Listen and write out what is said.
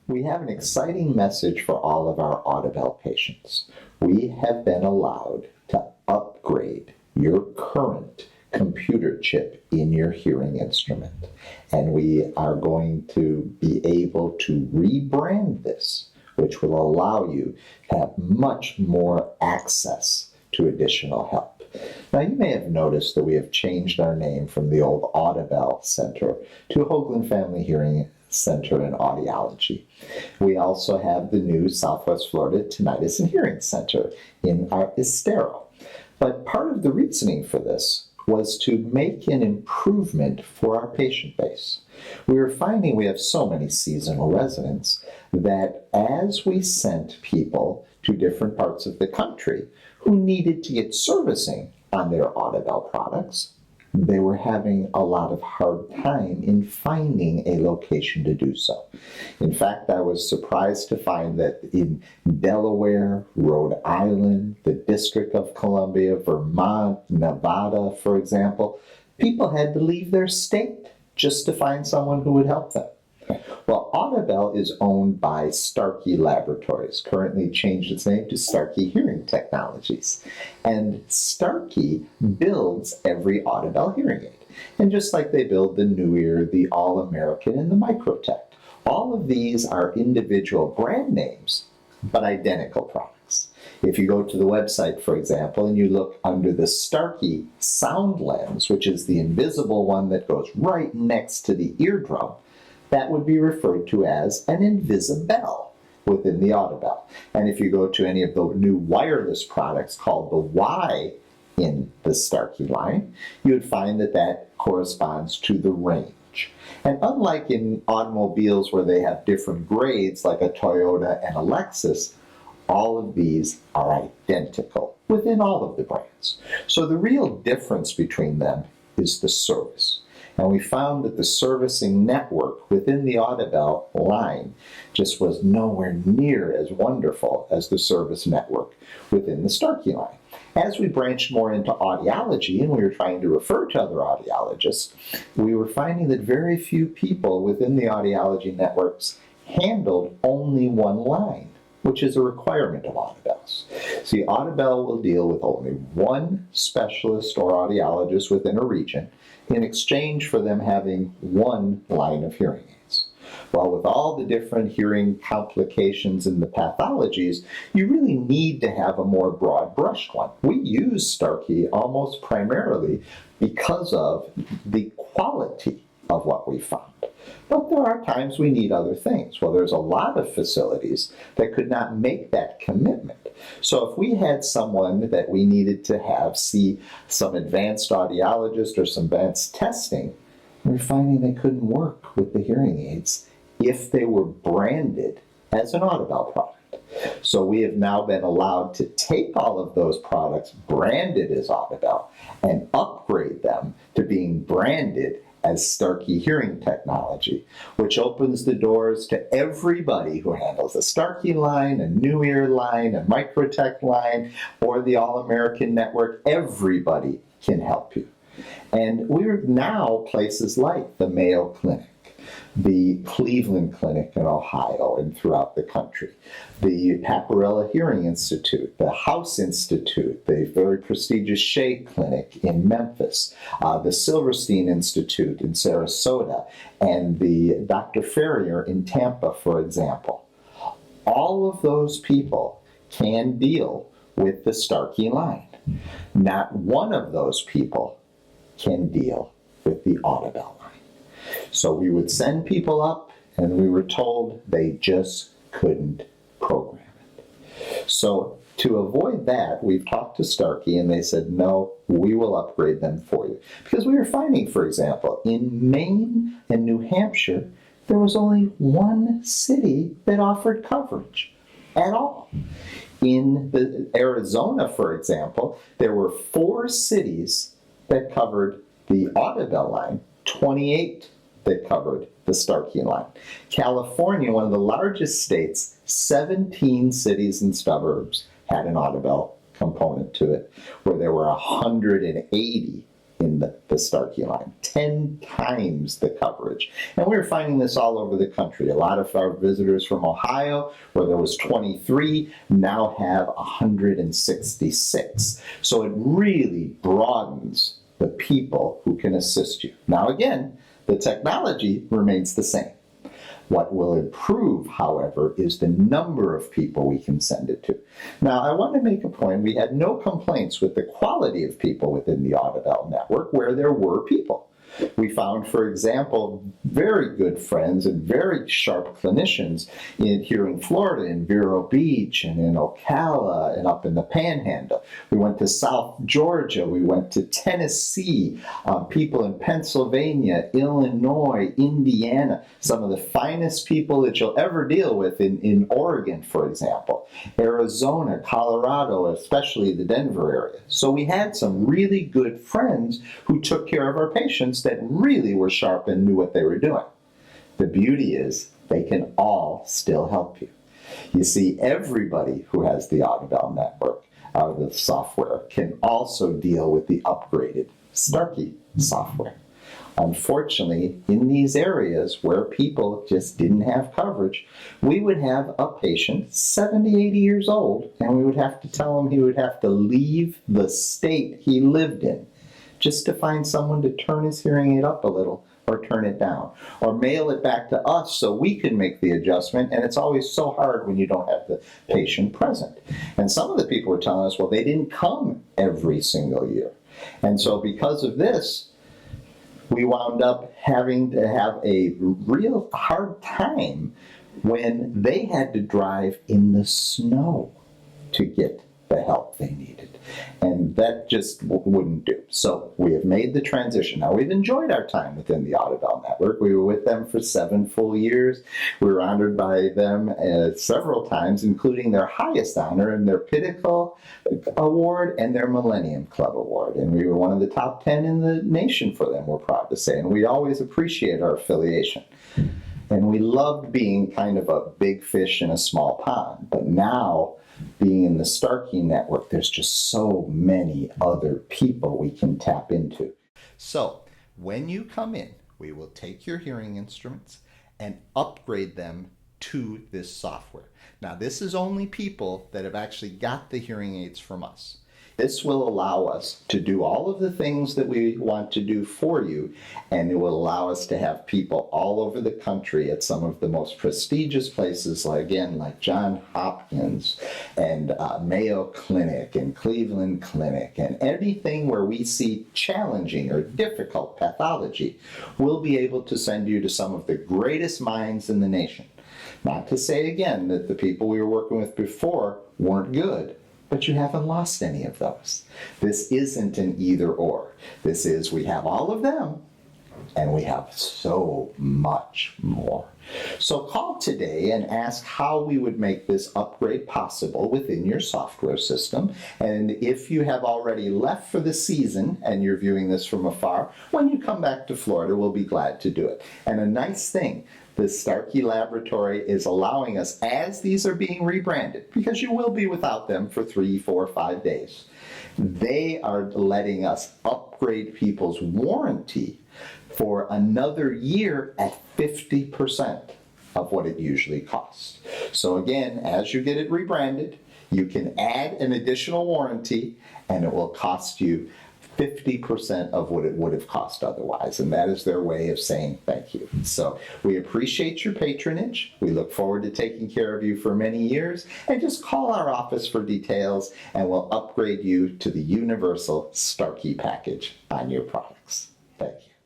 We have an exciting message for all of our Audibel patients. We have been allowed to upgrade your current computer chip in your hearing instrument. And we are going to be able to rebrand this, which will allow you to have much more access to additional help. Now, you may have noticed that we have changed our name from the old Audibel Center to Hoglund Family Hearing Center and Audiology. We also have the new Southwest Florida Tinnitus and Hearing Center in our Estero. But part of the reasoning for this was to make an improvement for our patient base. We were finding we have so many seasonal residents that as we sent people to different parts of the country who needed to get servicing on their Audibel products, they were having a lot of hard time in finding a location to do so. In fact, I was surprised to find that in Delaware, Rhode Island, the District of Columbia, Vermont, Nevada, for example, people had to leave their state just to find someone who would help them. Well, Audibel is owned by Starkey Laboratories, currently changed its name to Starkey Hearing Technologies. And Starkey builds every Audibel hearing aid. And just like they build the New Ear, the All-American, and the Microtech, all of these are individual brand names, but identical products. If you go to the website, for example, and you look under the Starkey Sound Lens, which is the invisible one that goes right next to the eardrum, that would be referred to as an Invisibel within the Audibel. And if you go to any of the new wireless products called the Y in the Starkey line, you would find that that corresponds to the range. And unlike in automobiles where they have different grades like a Toyota and a Lexus, all of these are identical within all of the brands. So the real difference between them is the service. And we found that the servicing network within the Audibel line just was nowhere near as wonderful as the service network within the Starkey line. As we branched more into audiology and we were trying to refer to other audiologists, we were finding that very few people within the audiology networks handled only one line, which is a requirement of Audibel's. See, Audibel will deal with only one specialist or audiologist within a region in exchange for them having one line of hearing aids. Well, with all the different hearing complications and the pathologies, you really need to have a more broad-brushed one. We use Starkey almost primarily because of the quality of what we found. But there are times we need other things. Well, there's a lot of facilities that could not make that commitment. So if we had someone that we needed to have see some advanced audiologist or some advanced testing, we're finding they couldn't work with the hearing aids if they were branded as an Audibel product. So we have now been allowed to take all of those products branded as Audibel and upgrade them to being branded as Starkey Hearing Technology, which opens the doors to everybody who handles a Starkey line, a New Ear line, a Microtech line, or the All-American Network. Everybody can help you. And we're now places like the Mayo Clinic, the Cleveland Clinic in Ohio and throughout the country, the Paparella Hearing Institute, the House Institute, the very prestigious Shea Clinic in Memphis, the Silverstein Institute in Sarasota, and the Dr. Ferrier in Tampa, for example. All of those people can deal with the Starkey line. Not one of those people can deal with the Audibel line. So we would send people up, and we were told they just couldn't program it. So to avoid that, we've talked to Starkey, and they said, no, we will upgrade them for you. Because we were finding, for example, in Maine and New Hampshire, there was only one city that offered coverage at all. In Arizona, for example, there were 4 cities that covered the Audibel line, 28 that covered the Starkey line. California, one of the largest states, 17 cities and suburbs had an Audibel component to it, where there were 180 in the Starkey line, 10 times the coverage. And we're finding this all over the country. A lot of our visitors from Ohio, where there was 23, now have 166. So it really broadens the people who can assist you. Now again, the technology remains the same. What will improve, however, is the number of people we can send it to. Now, I want to make a point. We had no complaints with the quality of people within the Audibel network where there were people. We found, for example, very good friends and very sharp clinicians here in Florida, in Vero Beach and in Ocala and up in the Panhandle. We went to South Georgia. We went to Tennessee, people in Pennsylvania, Illinois, Indiana, some of the finest people that you'll ever deal with in Oregon, for example, Arizona, Colorado, especially the Denver area. So we had some really good friends who took care of our patients that really were sharp and knew what they were doing. The beauty is they can all still help you. You see, everybody who has the Audibel network, the software, can also deal with the upgraded Starkey software. Unfortunately, in these areas where people just didn't have coverage, we would have a patient 70, 80 years old, and we would have to tell him he would have to leave the state he lived in just to find someone to turn his hearing aid up a little or turn it down, or mail it back to us so we can make the adjustment. And it's always so hard when you don't have the patient present. And some of the people were telling us, well, they didn't come every single year. And so because of this, we wound up having to have a real hard time when they had to drive in the snow to get the help they needed. And that just wouldn't do. So we have made the transition. Now, we've enjoyed our time within the Audibel network. We were with them for 7 full years. We were honored by them several times, including their highest honor in their Pinnacle Award and their Millennium Club Award. And we were one of the top 10 in the nation for them, we're proud to say. And we always appreciate our affiliation. And we loved being kind of a big fish in a small pond. But now, being in the Starkey network, there's just so many other people we can tap into. So when you come in, we will take your hearing instruments and upgrade them to this software. Now, this is only people that have actually got the hearing aids from us. This will allow us to do all of the things that we want to do for you, and it will allow us to have people all over the country at some of the most prestigious places, like Johns Hopkins and Mayo Clinic and Cleveland Clinic, and anything where we see challenging or difficult pathology, we'll be able to send you to some of the greatest minds in the nation. Not to say again that the people we were working with before weren't good, but you haven't lost any of those. This isn't an either or. This is, we have all of them, and we have so much more. So call today and ask how we would make this upgrade possible within your software system. And if you have already left for the season and you're viewing this from afar, when you come back to Florida, we'll be glad to do it. And a nice thing, the Starkey Laboratory is allowing us, as these are being rebranded, because you will be without them for 3, 4, 5 days, they are letting us upgrade people's warranty for another year at 50% of what it usually costs. So again, as you get it rebranded, you can add an additional warranty and it will cost you 50% of what it would have cost otherwise. And that is their way of saying thank you. So we appreciate your patronage. We look forward to taking care of you for many years. And just call our office for details and we'll upgrade you to the universal Starkey package on your products. Thank you.